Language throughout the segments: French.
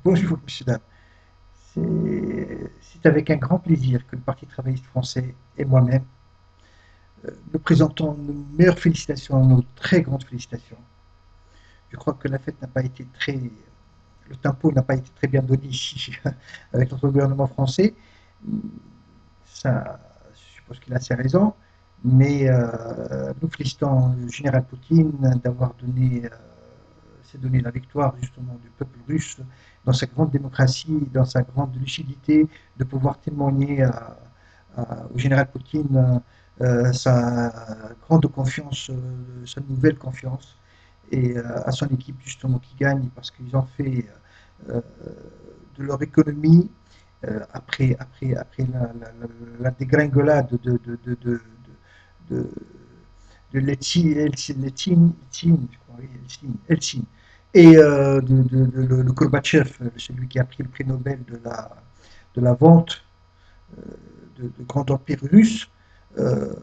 Bonjour, monsieur Dame. C'est avec un grand plaisir que le Parti travailliste français et moi-même nous présentons nos meilleures félicitations, nos très grandes félicitations. Je crois que la fête n'a pas été très. Le tempo n'a pas été très bien donné ici avec notre gouvernement français. Ça, je suppose qu'il a ses raisons, mais nous félicitons le général Poutine d'avoir donné, s'est donné la victoire justement du peuple russe dans sa grande démocratie, dans sa grande lucidité, de pouvoir témoigner au général Poutine sa grande confiance, sa nouvelle confiance, et à son équipe justement qui gagne parce qu'ils ont fait euh, de leur économie après la dégringolade de, de Eltsine et le Gorbatchev, celui qui a pris le prix Nobel de la vente de grand empire russe. Euh,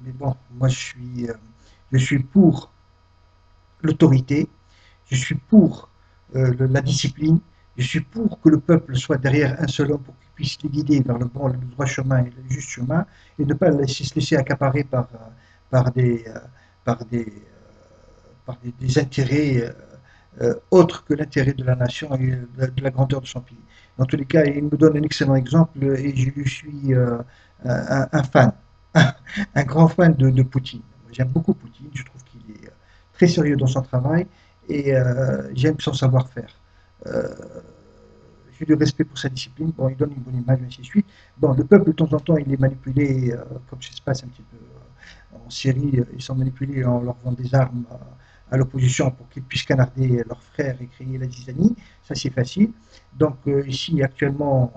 mais bon, moi je suis pour l'autorité, je suis pour la discipline, je suis pour que le peuple soit derrière un seul homme pour qu'il puisse les guider vers le bon, le droit chemin et le juste chemin, et ne pas se laisser accaparer par des, euh, par des, des intérêts autres que l'intérêt de la nation et de la grandeur de son pays. Dans tous les cas, il me donne un excellent exemple et je lui suis un fan, un grand fan de Poutine. J'aime beaucoup Poutine, je trouve qu'il est très sérieux dans son travail et j'aime son savoir-faire. Euh, j'ai du respect pour sa discipline. Bon, il donne une bonne image, ainsi de suite. Bon, le peuple, de temps en temps, il est manipulé, comme ça se passe un petit peu en Syrie. Ils sont manipulés en leur vendant des armes à l'opposition pour qu'ils puissent canarder leurs frères et créer la zizanie. Ça, c'est facile. Donc, ici, actuellement,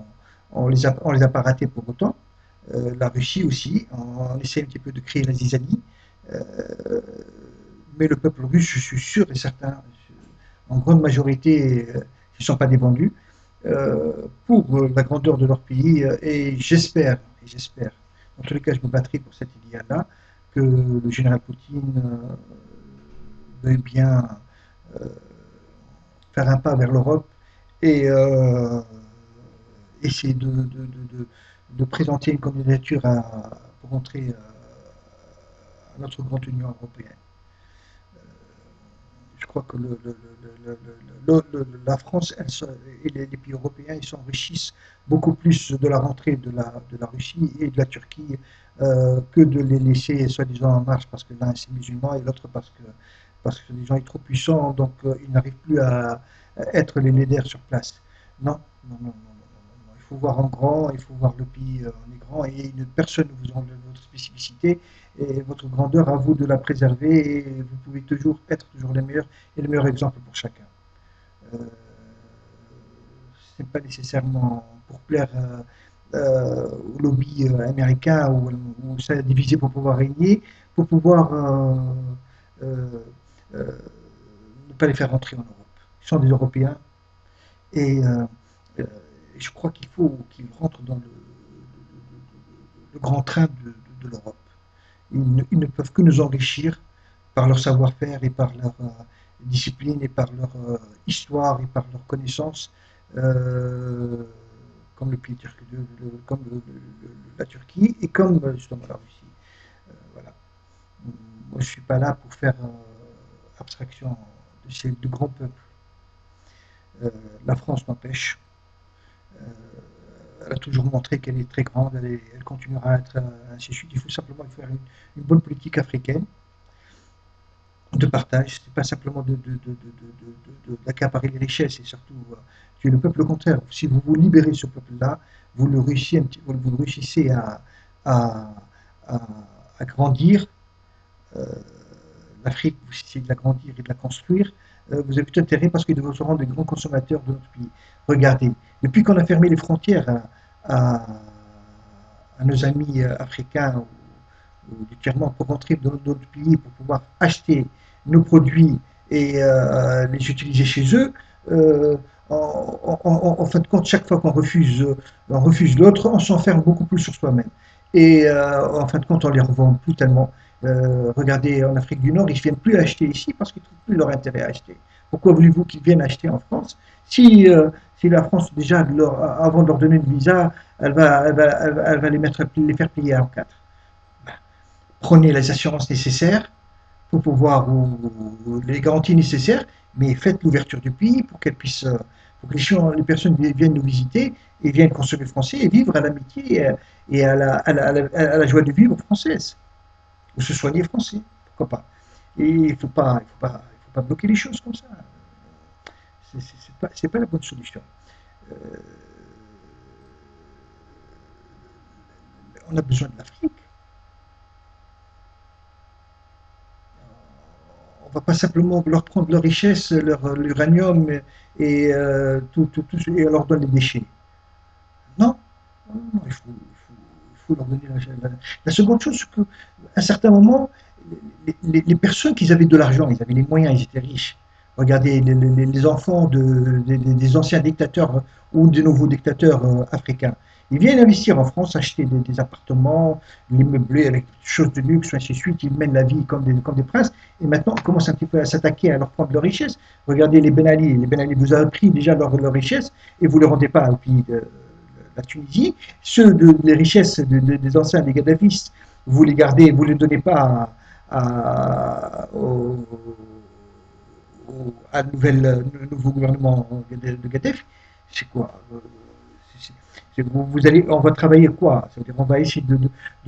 on les a pas ratés pour autant. La Russie aussi, on essaie un petit peu de créer la zizanie. Euh, mais le peuple russe, je suis sûr et certain, en grande majorité, ils ne sont pas des vendus pour la grandeur de leur pays et j'espère, en tous les cas je me battrai pour cet idéal-là, que le général Poutine veuille bien euh, faire un pas vers l'Europe et essayer de présenter une candidature pour entrer à notre grande Union européenne. Je crois que la France et les pays européens ils s'enrichissent beaucoup plus de la rentrée de la Russie et de la Turquie que de les laisser soi-disant en marche parce que l'un c'est musulman et l'autre parce que les gens sont trop puissants, donc ils n'arrivent plus à être les leaders sur place. Non, non. Il faut voir en grand, il faut voir le pays en est grand et une personne ne vous enlève votre spécificité et votre grandeur, à vous de la préserver et vous pouvez toujours être toujours les meilleurs et le meilleur exemple pour chacun. Euh, Ce n'est pas nécessairement pour plaire au lobby américain où ça a divisé pour pouvoir régner, pour pouvoir euh, euh, ne pas les faire rentrer en Europe. Ils sont des Européens et euh, je crois qu'il faut qu'ils rentrent dans le grand train de l'Europe. Ils ne peuvent que nous enrichir par leur savoir-faire et par leur discipline et par leur histoire et par leur connaissance, euh, comme le pays turc, comme la Turquie et comme justement la Russie. Voilà. Moi, je ne suis pas là pour faire abstraction de ces deux grands peuples. Euh, la France n'empêche. Euh, elle a toujours montré qu'elle est très grande, elle continuera à être ainsi de suite. Il faut simplement faire une bonne politique africaine de partage, c'est pas simplement d'accaparer les richesses, et surtout tuer le peuple. Au contraire, si vous vous libérez ce peuple-là, vous le réussissez à, à, à grandir. Euh, L'Afrique, vous essayez de la grandir et de la construire. Vous avez tout intérêt parce qu'ils seront des grands consommateurs de notre pays. Regardez, depuis qu'on a fermé les frontières à, à nos amis africains ou du tiers-monde pour rentrer dans d'autres pays pour pouvoir acheter nos produits et les utiliser chez eux, en fin de compte, chaque fois on refuse l'autre, on s'enferme beaucoup plus sur soi-même. Et en fin de compte, on les revend plus tellement. Regardez, en Afrique du Nord, ils ne viennent plus acheter ici parce qu'ils ne trouvent plus leur intérêt à acheter. Pourquoi voulez-vous qu'ils viennent acheter en France si la France, déjà, avant de leur donner le visa, elle va les faire payer en quatre. Prenez les assurances nécessaires pour pouvoir, ou les garanties nécessaires, mais faites l'ouverture du pays pour qu'elles puissent, pour que les personnes viennent nous visiter et viennent consommer français et vivre à l'amitié et à la joie de vivre française, ou se soigner français, pourquoi pas. Et il ne faut pas bloquer les choses comme ça. C'est pas la bonne solution. Euh, on a besoin de l'Afrique. On ne va pas simplement leur prendre leur richesse, leur l'uranium et on leur donne les déchets. Non, non, il faut leur donner la seconde chose, c'est qu'à un certain moment, les personnes qui avaient de l'argent, ils avaient les moyens, ils étaient riches. Regardez les enfants des anciens dictateurs ou de nouveaux dictateurs africains. Ils viennent investir en France, acheter des appartements, les meubler avec des choses de luxe, ainsi de suite. Ils mènent la vie comme des princes. Et maintenant, on commence un petit peu à s'attaquer à leur prendre leur richesse. Regardez les Ben Ali. Les Ben Ali vous avez pris déjà leur richesse et vous ne les rendez pas au pays de la Tunisie. Les richesses des anciens, des Gaddafistes, vous les gardez, vous ne les donnez pas à nouveau gouvernement de Gaddafi. C'est quoi on va travailler quoi? C'est-à-dire, on va essayer de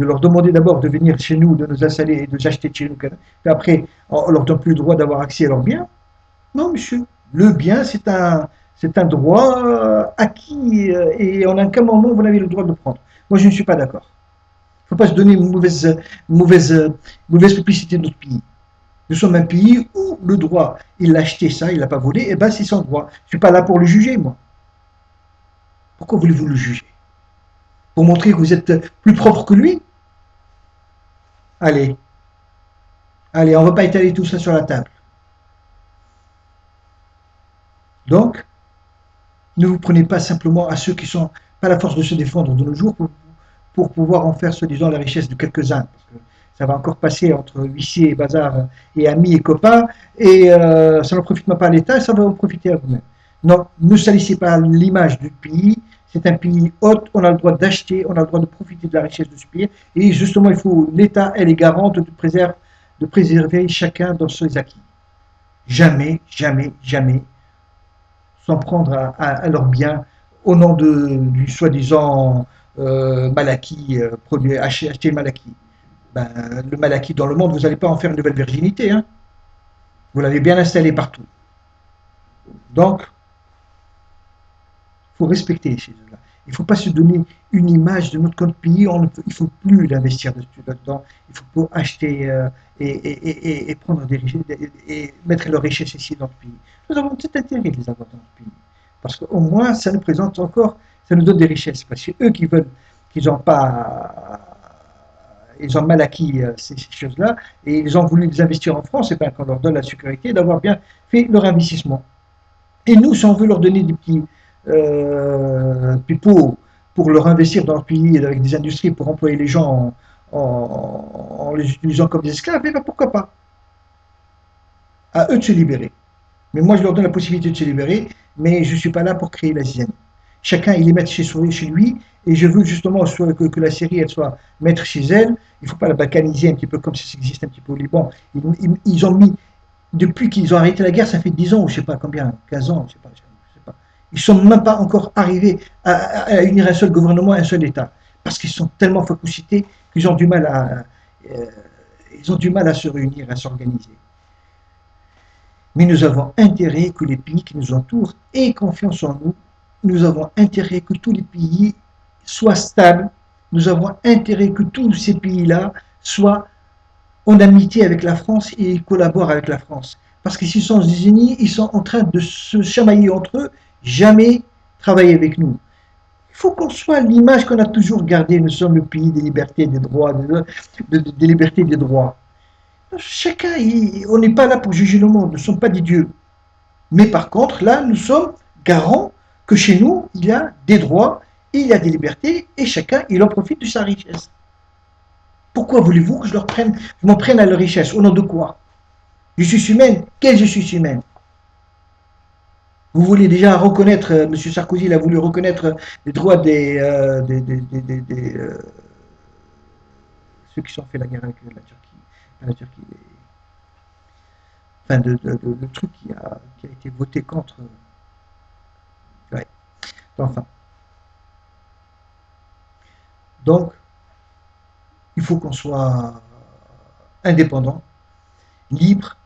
leur demander d'abord de venir chez nous, de nous installer et de acheter chez nous. Puis après, on leur donne plus le droit d'avoir accès à leurs biens. Non, monsieur. Le bien, c'est un droit acquis et en aucun moment vous n'avez le droit de le prendre. Moi, je ne suis pas d'accord. Il ne faut pas se donner une mauvaise publicité de notre pays. Nous sommes un pays où le droit, il l'a acheté ça, il ne l'a pas volé, et bien c'est son droit. Je ne suis pas là pour le juger, moi. Pourquoi voulez-vous le juger? Pour montrer que vous êtes plus propre que lui? Allez, allez, on ne va pas étaler tout ça sur la table. Donc, ne vous prenez pas simplement à ceux qui sont pas la force de se défendre de nos jours pour pouvoir en faire, soi-disant, la richesse de quelques-uns. Parce que ça va encore passer entre huissiers et bazar et amis et copains, et ça ne profite pas à l'État, ça va en profiter à vous-même. Non, ne salissez pas l'image du pays. C'est un pays hôte, on a le droit d'acheter, on a le droit de profiter de la richesse de ce pays. Et justement, l'État, elle est garante de préserver chacun dans ses acquis. Jamais, jamais, jamais s'en prendre à leurs biens au nom du soi-disant mal acquis, produit, acheter mal acquis. Ben, le mal acquis dans le monde, vous n'allez pas en faire une nouvelle virginité. Hein. Vous l'avez bien installé partout. Donc, il faut respecter ces gens-là. Il ne faut pas se donner une image de notre pays. Il ne faut plus l'investir là-dedans. Il faut acheter et prendre des richesses et mettre leurs richesses ici dans le pays. Nous avons tout intérêt de les avoir dans le pays. Parce qu'au moins, ça nous présente encore, ça nous donne des richesses. Parce que eux qui veulent, qu'ils n'ont pas, ils ont mal acquis ces choses-là et ils ont voulu les investir en France, et bien qu'on leur donne la sécurité d'avoir bien fait leur investissement. Et nous, si on veut leur donner des petits pipeaux pour leur investir dans leur pays avec des industries pour employer les gens en les utilisant comme des esclaves, eh bien pourquoi pas? À eux de se libérer. Mais moi, je leur donne la possibilité de se libérer, mais je ne suis pas là pour créer la zizanie. Chacun, il est maître chez lui, et je veux justement que la Syrie, elle soit maître chez elle. Il ne faut pas la balkaniser un petit peu comme ça existe un petit peu au Liban. Ils ont mis, depuis qu'ils ont arrêté la guerre, ça fait 10 ans, ou je ne sais pas combien, 15 ans, je ne sais pas. Ils ne sont même pas encore arrivés à unir un seul gouvernement, un seul État. Parce qu'ils sont tellement phagocytés qu'ils ont du mal à se réunir, à s'organiser. Mais nous avons intérêt que les pays qui nous entourent aient confiance en nous. Nous avons intérêt que tous les pays soient stables. Nous avons intérêt que tous ces pays-là soient en amitié avec la France et collaborent avec la France. Parce que s'ils sont unis, ils sont en train de se chamailler entre eux, jamais travailler avec nous. Il faut qu'on soit l'image qu'on a toujours gardée. Nous sommes le pays des libertés, des droits, des libertés, des droits. Chacun, on n'est pas là pour juger le monde, nous ne sommes pas des dieux. Mais par contre, là, nous sommes garants que chez nous, il y a des droits, il y a des libertés, et chacun, il en profite de sa richesse. Pourquoi voulez-vous que je m'en prenne à leur richesse? Au nom de quoi? Justice humaine? Quelle justice humaine? Vous voulez déjà reconnaître, M. Sarkozy il a voulu reconnaître les droits des ceux qui ont fait la guerre avec la Turquie. La Turquie enfin, le truc qui a été voté contre. Ouais. Enfin, donc, il faut qu'on soit indépendant, libre.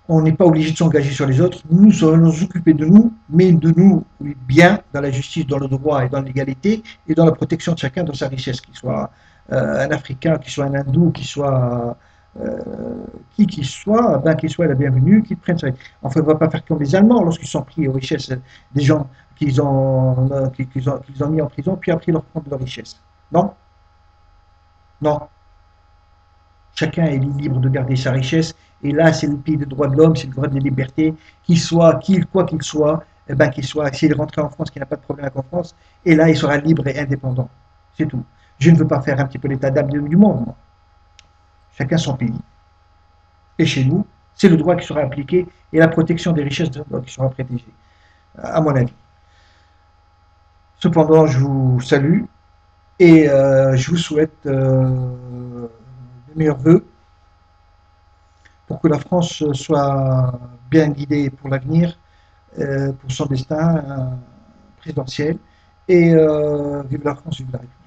On n'est pas obligé de s'engager sur les autres. Nous allons nous occuper de nous, mais de nous bien dans la justice, dans le droit et dans l'égalité et dans la protection de chacun dans sa richesse, qu'il soit un Africain, qu'il soit un Hindou, qu'il soit euh, qui qu'il soit, ben, qu'il soit la bienvenue, qu'il prenne sa... Enfin, on ne va pas faire comme les Allemands lorsqu'ils sont pris aux richesses des gens qu'ils ont mis en prison, puis après leur prendre leur richesse. Non, non. Chacun est libre de garder sa richesse. Et là, c'est le pays des droits de l'homme, c'est le droit des libertés. Quoi qu'il soit, eh ben, qu'il soit, s'il est rentré en France, qu'il n'a pas de problème avec en France, et là, il sera libre et indépendant. C'est tout. Je ne veux pas faire un petit peu l'état d'âme du monde, moi. Chacun son pays. Et chez nous, c'est le droit qui sera appliqué et la protection des richesses qui sera protégée, à mon avis. Cependant, je vous salue et je vous souhaite les meilleurs vœux pour que la France soit bien guidée pour l'avenir, pour son destin présidentiel. Et vive la France, vive la République.